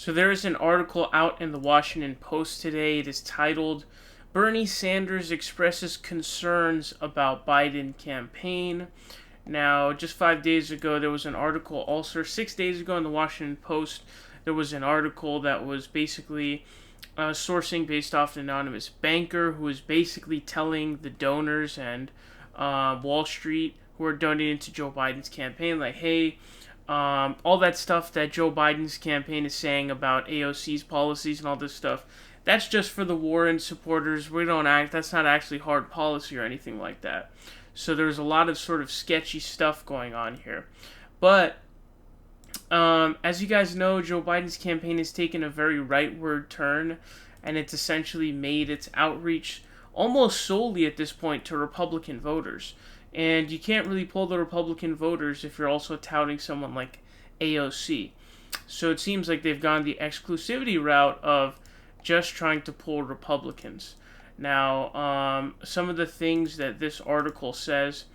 So there is an article out in the Washington Post today. It is titled, Bernie Sanders Expresses Concerns About Biden Campaign. Now, just 5 days ago, there was an article, also 6 days ago in the Washington Post, there was an article that was basically sourcing based off an anonymous banker who was basically telling the donors and Wall Street who are donating to Joe Biden's campaign, like, hey, all that stuff that Joe Biden's campaign is saying about AOC's policies and all this stuff, that's just for the Warren supporters. That's not actually hard policy or anything like that. So there's a lot of sort of sketchy stuff going on here. But as you guys know, Joe Biden's campaign has taken a very rightward turn, and it's essentially made its outreach almost solely at this point to Republican voters. And you can't really pull the Republican voters if you're also touting someone like AOC. So it seems like they've gone the exclusivity route of just trying to pull Republicans. Now, some of the things that this article says,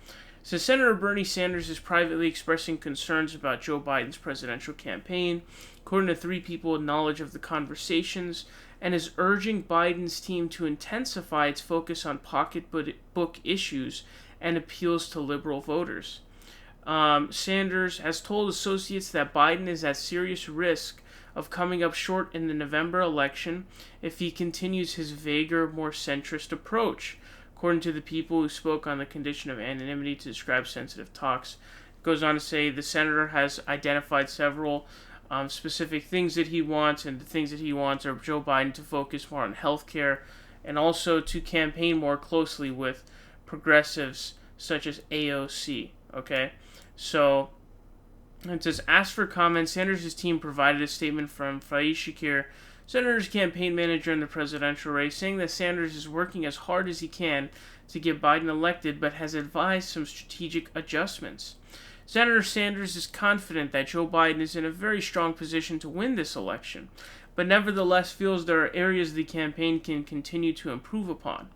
Senator Bernie Sanders is privately expressing concerns about Joe Biden's presidential campaign, according to 3 people with knowledge of the conversations, and is urging Biden's team to intensify its focus on pocketbook issues and appeals to liberal voters. Sanders has told associates that Biden is at serious risk of coming up short in the November election if he continues his vaguer, more centrist approach, according to the people who spoke on the condition of anonymity to describe sensitive talks. It goes on to say the senator has identified several specific things that he wants, and the things that he wants are Joe Biden to focus more on healthcare and also to campaign more closely with progressives such as AOC. Okay, so it says, asked for comments, Sanders' team provided a statement from Faiz Shakir, Senator's campaign manager in the presidential race, saying that Sanders is working as hard as he can to get Biden elected, but has advised some strategic adjustments. Senator Sanders is confident that Joe Biden is in a very strong position to win this election, but nevertheless feels there are areas the campaign can continue to improve upon.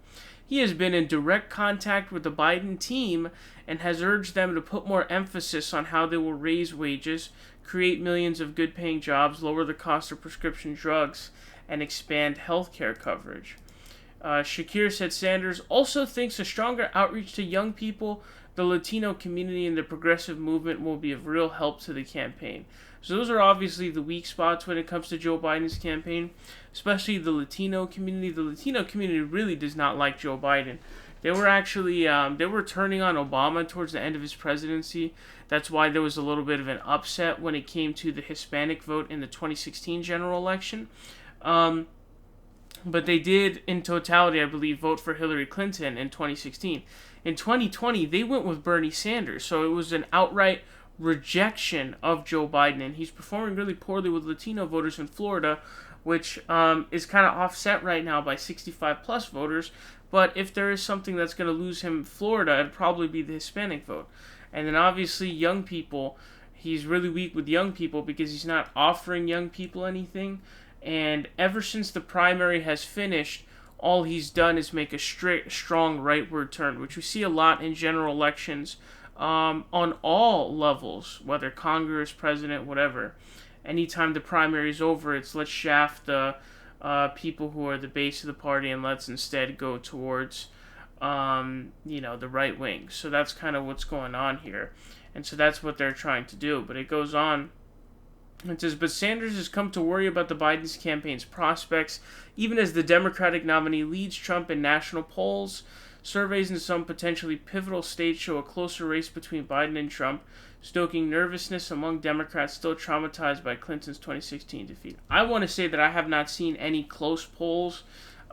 He has been in direct contact with the Biden team and has urged them to put more emphasis on how they will raise wages, create millions of good-paying jobs, lower the cost of prescription drugs, and expand healthcare coverage. Shakir said Sanders also thinks a stronger outreach to young people, the Latino community, and the progressive movement will be of real help to the campaign. So those are obviously the weak spots when it comes to Joe Biden's campaign, especially the Latino community. The Latino community really does not like Joe Biden. They were actually they were turning on Obama towards the end of his presidency. That's why there was a little bit of an upset when it came to the Hispanic vote in the 2016 general election. But they did, in totality, I believe, vote for Hillary Clinton in 2016. In 2020, they went with Bernie Sanders, so it was an outright rejection of Joe Biden, and he's performing really poorly with Latino voters in Florida, which is kind of offset right now by 65-plus voters. But if there is something that's going to lose him in Florida, it'd probably be the Hispanic vote. And then obviously young people, he's really weak with young people because he's not offering young people anything. And ever since the primary has finished, all he's done is make a strong rightward turn, which we see a lot in general elections on all levels, whether Congress, president, whatever. Anytime the primary is over, it's let's shaft the people who are the base of the party and let's instead go towards the right wing. So that's kind of what's going on here. And so that's what they're trying to do. But it goes on. It says, but Sanders has come to worry about the Biden's campaign's prospects, even as the Democratic nominee leads Trump in national polls. Surveys in some potentially pivotal states show a closer race between Biden and Trump, stoking nervousness among Democrats still traumatized by Clinton's 2016 defeat. I want to say that I have not seen any close polls.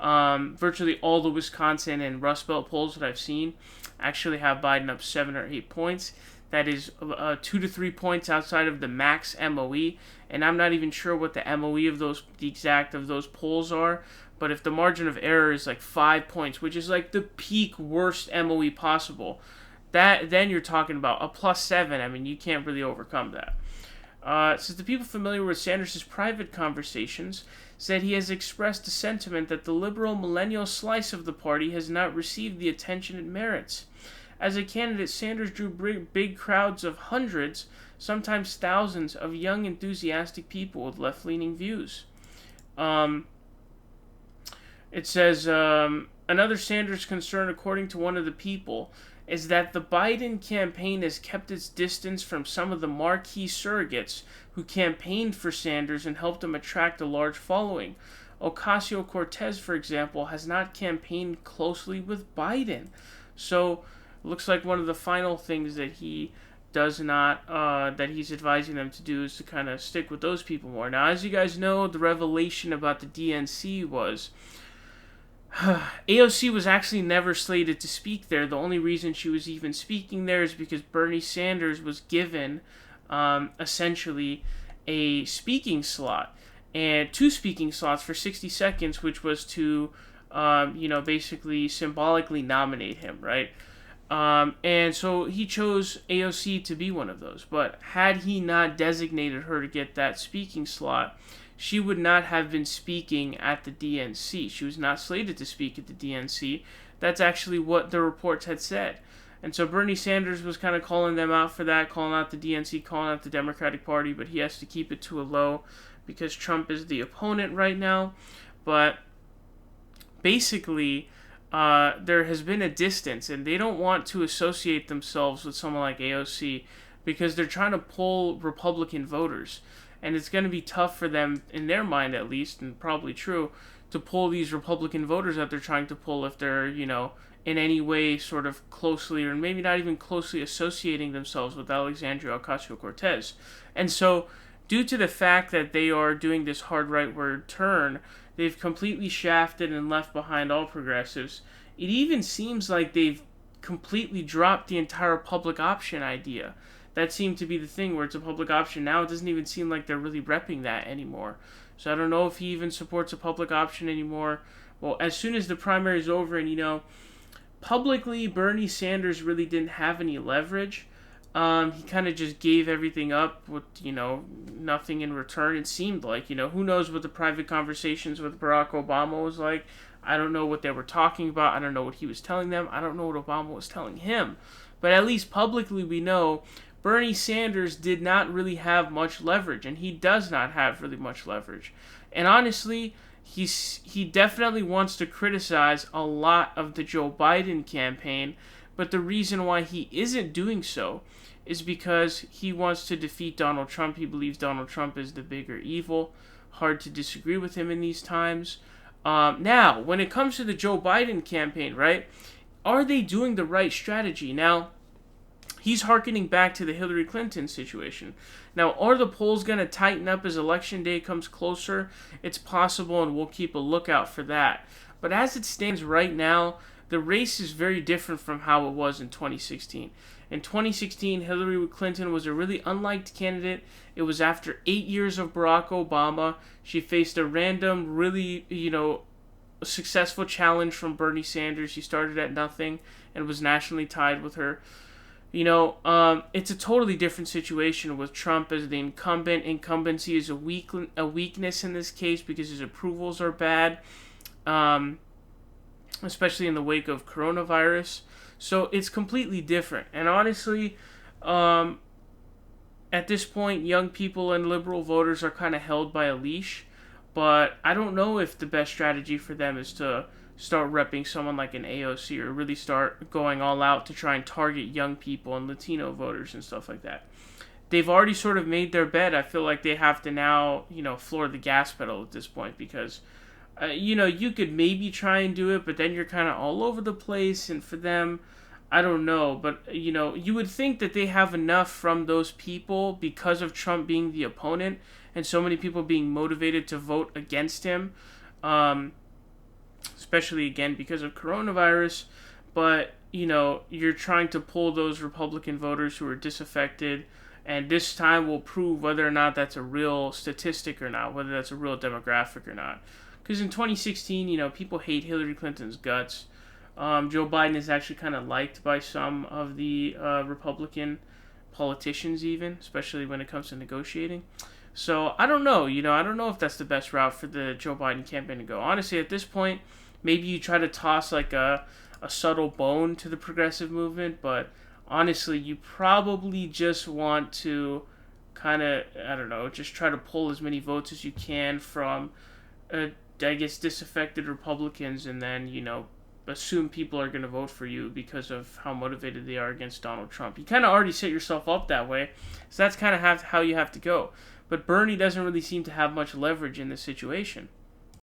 Virtually all the Wisconsin and Rust Belt polls that I've seen actually have Biden up 7 or 8 points. That is 2 to 3 points outside of the max MOE, and I'm not even sure what the MOE of the exact of those polls are. But if the margin of error is like 5 points, which is like the peak worst MOE possible, then you're talking about a +7. I mean, you can't really overcome that. Since the people familiar with Sanders' private conversations said he has expressed a sentiment that the liberal millennial slice of the party has not received the attention it merits. As a candidate, Sanders drew big crowds of hundreds sometimes thousands of young, enthusiastic people with left-leaning views. It says, another Sanders concern, according to one of the people, is that the Biden campaign has kept its distance from some of the marquee surrogates who campaigned for Sanders and helped him attract a large following. Ocasio-Cortez, for example, has not campaigned closely with Biden. So, it looks like one of the final things that he does not, that he's advising them to do is to kind of stick with those people more. Now, as you guys know, the revelation about the DNC was AOC was actually never slated to speak there. The only reason she was even speaking there is because Bernie Sanders was given, essentially, a speaking slot. And 2 speaking slots for 60 seconds, which was to, basically symbolically nominate him, right? And so he chose AOC to be one of those. But had he not designated her to get that speaking slot, she would not have been speaking at the DNC. She was not slated to speak at the DNC. That's actually what the reports had said. And so Bernie Sanders was kind of calling them out for that, calling out the DNC, calling out the Democratic Party, but he has to keep it to a low because Trump is the opponent right now. But basically, there has been a distance, and they don't want to associate themselves with someone like AOC because they're trying to pull Republican voters. And it's going to be tough for them, in their mind at least, and probably true, to pull these Republican voters that they're trying to pull if they're, in any way sort of closely, or maybe not even closely associating themselves with Alexandria Ocasio-Cortez. And so, due to the fact that they are doing this hard rightward turn, they've completely shafted and left behind all progressives. It even seems like they've completely dropped the entire public option idea. That seemed to be the thing where it's a public option. Now it doesn't even seem like they're really repping that anymore. So I don't know if he even supports a public option anymore. Well, as soon as the primary is over and, publicly Bernie Sanders really didn't have any leverage. He kind of just gave everything up with, nothing in return. It seemed like, who knows what the private conversations with Barack Obama was like. I don't know what they were talking about. I don't know what he was telling them. I don't know what Obama was telling him. But at least publicly we know Bernie Sanders did not really have much leverage, and he does not have really much leverage. And honestly, he definitely wants to criticize a lot of the Joe Biden campaign, but the reason why he isn't doing so is because he wants to defeat Donald Trump. He believes Donald Trump is the bigger evil. Hard to disagree with him in these times. Now, when it comes to the Joe Biden campaign, right, are they doing the right strategy? Now, he's hearkening back to the Hillary Clinton situation. Now, are the polls going to tighten up as election day comes closer? It's possible, and we'll keep a lookout for that. But as it stands right now, the race is very different from how it was in 2016. In 2016, Hillary Clinton was a really unliked candidate. It was after 8 years of Barack Obama. She faced a random, really, successful challenge from Bernie Sanders. He started at nothing and was nationally tied with her. It's a totally different situation with Trump as the incumbent. Incumbency is a weakness in this case because his approvals are bad, especially in the wake of coronavirus. So it's completely different. And honestly, at this point, young people and liberal voters are kind of held by a leash. But I don't know if the best strategy for them is to start repping someone like an AOC or really start going all out to try and target young people and Latino voters and stuff like that. They've already sort of made their bed. I feel like they have to now, floor the gas pedal at this point because, you could maybe try and do it, but then you're kind of all over the place. And for them, I don't know. But, you would think that they have enough from those people because of Trump being the opponent and so many people being motivated to vote against him. Especially, again, because of coronavirus. But, you're trying to pull those Republican voters who are disaffected. And this time will prove whether or not that's a real statistic or not, whether that's a real demographic or not. Because in 2016, people hate Hillary Clinton's guts. Joe Biden is actually kind of liked by some of the Republican politicians even, especially when it comes to negotiating. So, I don't know. I don't know if that's the best route for the Joe Biden campaign to go. Honestly, at this point, maybe you try to toss like a subtle bone to the progressive movement, but honestly, you probably just want to kind of, I don't know, just try to pull as many votes as you can from, I guess, disaffected Republicans, and then, assume people are going to vote for you because of how motivated they are against Donald Trump. You kind of already set yourself up that way, so that's kind of how you have to go. But Bernie doesn't really seem to have much leverage in this situation.